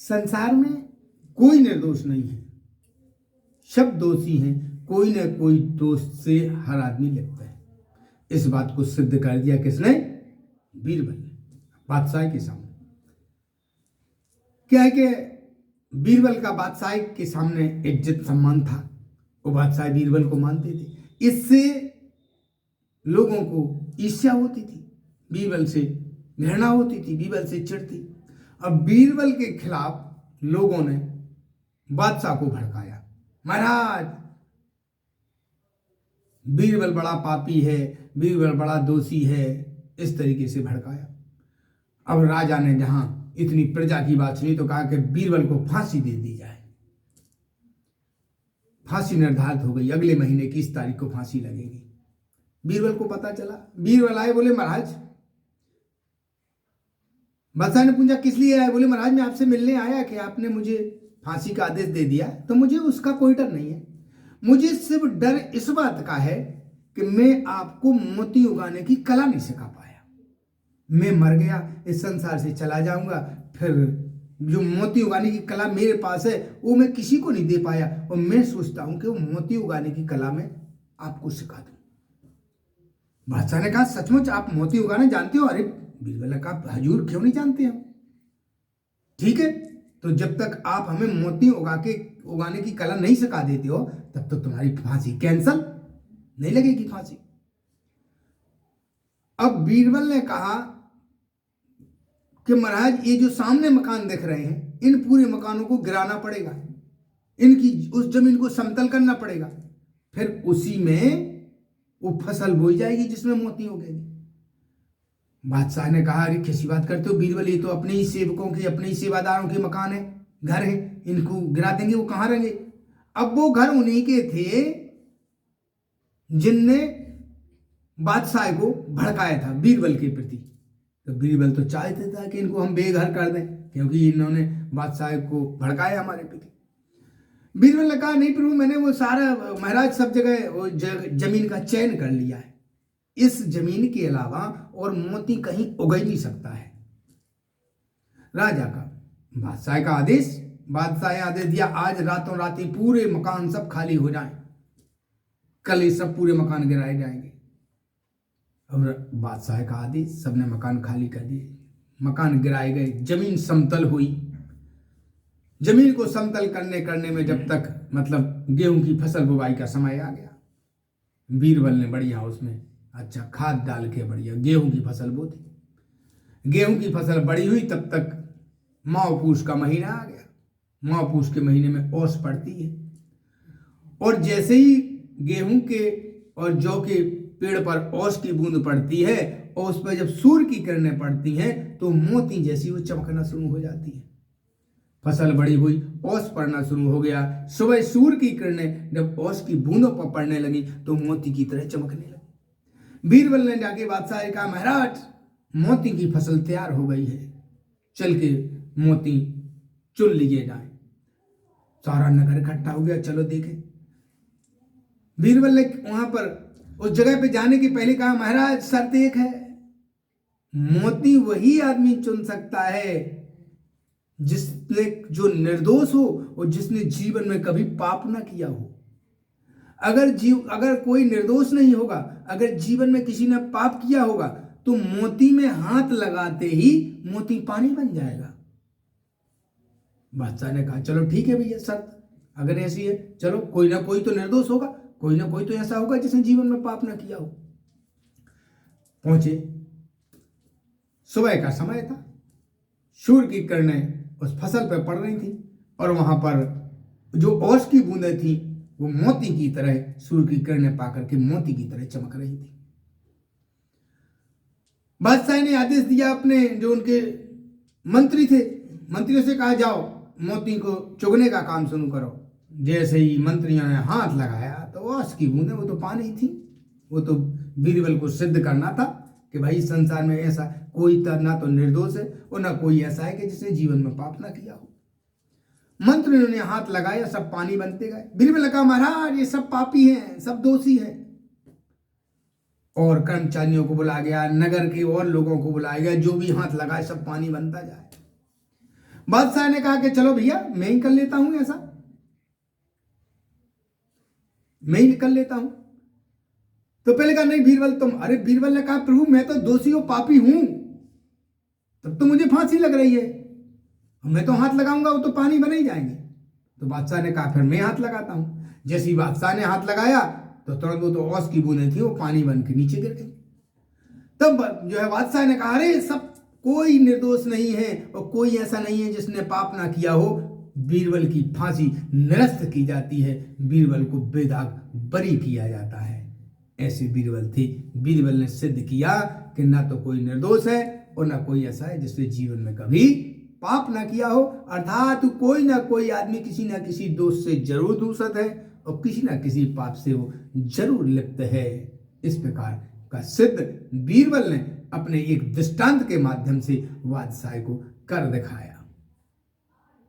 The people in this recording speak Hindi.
संसार में कोई निर्दोष नहीं है, सब दोषी हैं। कोई न कोई दोष से हर आदमी लिप्त है। इस बात को सिद्ध कर दिया किसने? बीरबल ने बादशाह के सामने। क्या है कि बीरबल का बादशाह के सामने इज्जत सम्मान था। वो बादशाह बीरबल को मानते थे। इससे लोगों को ईर्ष्या होती थी, बीरबल से घृणा होती थी, बीरबल से चिढ़ती। अब बीरबल के खिलाफ लोगों ने बादशाह को भड़काया। महाराज, बीरबल बड़ा पापी है, बीरबल बड़ा दोषी है, इस तरीके से भड़काया। अब राजा ने जहां इतनी प्रजा की बात सुनी तो कहा कि बीरबल को फांसी दे दी जाए। फांसी निर्धारित हो गई, अगले महीने की 30 तारीख को फांसी लगेगी। बीरबल को पता चला। बीरबल आए, बोले महाराज। बादशाह ने पूछा किस लिए आए? बोले महाराज मैं आपसे मिलने आया कि आपने मुझे फांसी का आदेश दे दिया, तो मुझे उसका कोई डर नहीं है। मुझे सिर्फ डर इस बात का है कि मैं आपको मोती उगाने की कला नहीं सिखा पाया। मैं मर गया, इस संसार से चला जाऊंगा, फिर जो मोती उगाने की कला मेरे पास है वो मैं किसी को नहीं दे पाया, और मैं सोचता हूं कि वो मोती उगाने की कला मैं आपको सिखा दूं। बादशाह ने कहा सचमुच आप मोती उगाना जानते हो? अरे बीरबल ने कहा हजूर क्यों नहीं जानते हम। ठीक है, तो जब तक आप हमें मोती उगाने की कला नहीं सिखा देते हो तब तक तुम्हारी फांसी कैंसल, नहीं लगेगी फांसी। अब बीरबल ने कहा कि महाराज ये जो सामने मकान दिख रहे हैं इन पूरे मकानों को गिराना पड़ेगा, इनकी उस जमीन को समतल करना पड़ेगा, फिर उसी में वो फसल बोई जाएगी जिसमें मोती उगेंगे। बादशाह ने कहा अरे कैसी बात करते हो बीरबल, ये तो अपने ही सेवकों के, अपने ही सेवादारों के मकान है, घर है, इनको गिरा देंगे, वो कहां रहेंगे? अब वो घर उन्हीं के थे जिनने बादशाह को भड़काया था बीरबल के प्रति। तो बीरबल तो चाहते था कि इनको हम बेघर कर दें, क्योंकि इन्होंने बादशाह को भड़काया हमारे प्रति। बीरबल ने कहा नहीं प्रभु, मैंने वो सारा महाराज सब जगह वो जमीन का चयन कर लिया है, इस जमीन के अलावा और मोती कहीं उग ही नहीं सकता है। राजा का बादशाह का आदेश, बादशाह ने आदेश दिया आज रातों रात ही पूरे मकान सब खाली हो जाएं, कल ये सब पूरे मकान गिराए जाएंगे। अब बादशाह का आदेश, सबने मकान खाली कर दिए, मकान गिराए गए, जमीन समतल हुई। जमीन को समतल करने में जब तक मतलब गेहूं की फसल बुवाई का समय आ गया, बीरबल ने बढ़िया उसमें अच्छा खाद डाल के बढ़िया गेहूं की फसल बो दी। गेहूं की फसल बड़ी हुई तब तक माह पूष का महीना आ गया। माह पूष के महीने में ओस पड़ती है, और जैसे ही गेहूं के और जौ के पेड़ पर ओस की बूंद पड़ती है और उस पर जब सूर्य की किरणें पड़ती हैं तो मोती जैसी वो चमकना शुरू हो जाती है। फसल बड़ी हुई, ओस पड़ना शुरू हो गया। सुबह सूर्य की किरणें जब ओस की बूंदों पर पड़ने लगी तो मोती की तरह चमकने लगी। बीरबल ने जाके बादशाह से कहा महाराज मोती की फसल तैयार हो गई है, चल के मोती चुन लिए जाए। सारा नगर इकट्ठा हो गया, चलो देखें। बीरबल ने वहां पर उस जगह पे जाने के पहले कहा महाराज शर्त एक है, मोती वही आदमी चुन सकता है जिसने जो निर्दोष हो और जिसने जीवन में कभी पाप ना किया हो। अगर कोई निर्दोष नहीं होगा, अगर जीवन में किसी ने पाप किया होगा तो मोती में हाथ लगाते ही मोती पानी बन जाएगा। बादशाह ने कहा चलो ठीक है भैया, शर्त अगर ऐसी है, चलो कोई ना कोई तो निर्दोष होगा, कोई ना कोई तो ऐसा होगा जिसने जीवन में पाप ना किया हो। पहुंचे, सुबह का समय था, सूर्य की किरणें उस फसल पर पड़ रही थी और वहां पर जो ओस की बूंदें थी वो मोती की तरह सूर्य की किरणें पाकर के मोती की तरह चमक रही थी। बादशाह ने आदेश दिया, अपने जो उनके मंत्री थे, मंत्रियों से कहा जाओ मोती को चुगने का काम शुरू करो। जैसे ही मंत्रियों ने हाथ लगाया तो ओस की बूंदें, वो तो पानी थी, वो तो बीरबल को सिद्ध करना था कि भाई संसार में ऐसा कोई ना तो निर्दोष है और ना कोई ऐसा है कि जिसने जीवन में पाप ना किया हो। मंत्रियों ने हाथ लगाया, सब पानी बनते गए। बीरबल ने कहा महाराज ये सब पापी हैं, सब दोषी हैं। और कर्मचारियों को बुलाया गया, नगर के और लोगों को बुलाया गया, जो भी हाथ लगाए सब पानी बनता जाए। बादशाह ने कहा कि चलो भैया मैं ही कर लेता हूं, ऐसा मैं ही कर लेता हूं। तो पहले कहा नहीं बीरबल तुम, अरे बीरबल ने कहा प्रभु मैं तो दोषी और पापी हूं, तब तो मुझे फांसी लग रही है, मैं तो हाथ लगाऊंगा वो तो पानी बन ही जाएंगे। तो बादशाह ने कहा फिर मैं हाथ लगाता हूं। जैसे ही बादशाह ने हाथ लगाया तो तुरंत वो तो औस की बूंदें थी, वो पानी बन के नीचे गिर गई। तब जो है बादशाह ने कहा अरे सब कोई निर्दोष नहीं है और कोई ऐसा नहीं है जिसने पाप ना किया हो, बीरबल की फांसी निरस्त की जाती है, बीरबल को बेदाग बरी किया जाता है। ऐसे बीरबल थे। बीरबल ने सिद्ध किया कि ना तो कोई निर्दोष है और ना कोई ऐसा है जिसने जीवन में कभी पाप ना किया हो। अर्थात कोई ना कोई आदमी किसी ना किसी दोष से जरूर दूषित है और किसी ना किसी पाप से वो जरूर लिप्त है। इस प्रकार का सिद्ध बीरबल ने अपने एक दृष्टांत के माध्यम से बादशाह को कर दिखाया।